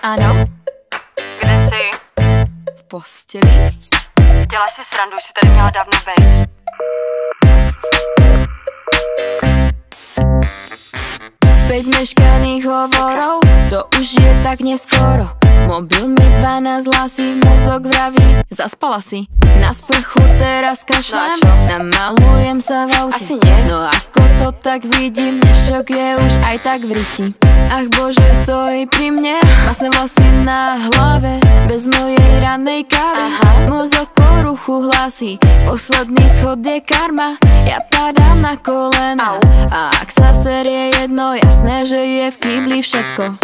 Ano, Kde jsi? v posteli. Děláš si srandu, už si tady měla dávno bejt. Päť zmeškaných hovorov, to už je tak neskoro. Mobil mi 12 hlasí, mozog vraví, zaspala si. Na sprchu teraz kašlem, namalujem sa v aute. Asi nie. No ako to tak vidím, dnešok je už aj tak v riti. Ach bože, stojí pri mne, masné vlasy na hlave, bez mojej ranej kávy. Mozog poruchu hlási, posledný schod je karma. Ja padám na kolena a ak sa série jedno, jasné, že je v kýbli všetko.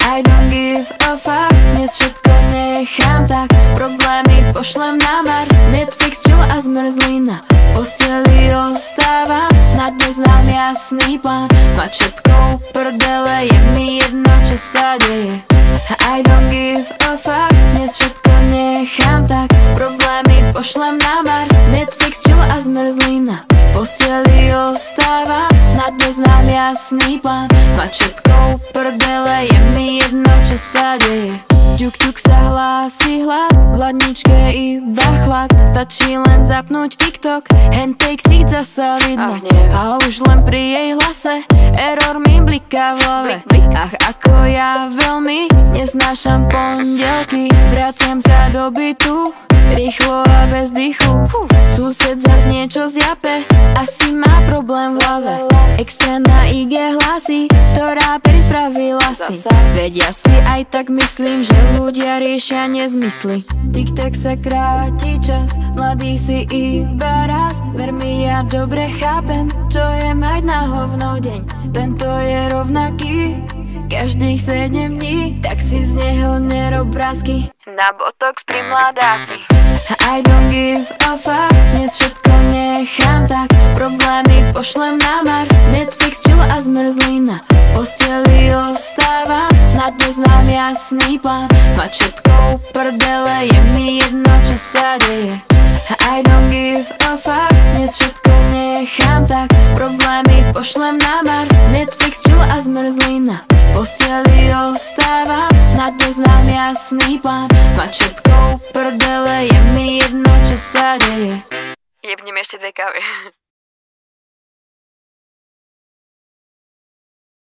I don't give a fuck, dnes všetko nechám tak. Problémy pošlem na Mars, Netflix, chill a zmrzlina. V posteli ostávam, na dnes mám jasný plán. Mať všetko uprdele, je mi jedno, čo sa deje. I don't give a fuck, dnes všetko nechám tak. Problémy pošlem na Mars, Netflix, chill a zmrzlina. V posteli ostávam, na dnes mám jasný plán. Mať všetko uprdele, je mi jedno, čo sa deje. Ťuk, ťuk sa hlási hlad, v ladničke iba chlad. Stačí len zapnúť TikTok, handtake si zasa vidno. A už len pri jej hlase, error mi bliká v hlave. Ach, ako ja veľmi neznášam pondelky. Vraciam sa do bytu, rýchlo a bez dychu. Sused zas niečo zjape, asi má problém v hlave. Extra na IG hlasy, ktorá prispravila si. Vedia si, aj tak myslím, že ľudia riešia nezmysly. Tik-tak sa kráti čas, mladý si iba raz. Ver mi, ja dobre chápem, čo je mať na hovno deň. Tento je rovnaký každých 7 dní, tak si z neho nerob brázky. Na botox primladá si. I don't give a fuck, dnes všetko nechám tak. Problémy pošlem na Mars, Netflix, chill a zmrzlina. V posteli ostávam, na dnes mám jasný plán. Mať všetko uprdele, je mi jedno, čo sa deje. I don't give a fuck, dnes všetko nechám tak. Problémy pošlem na Mars, Netflix, chill a zmrzlina. V posteli ostávam, na dnes mám jasný plán. Mať všetko uprdele, je mi jedno, čo sa deje. Jebni mi ešte 2 kávy.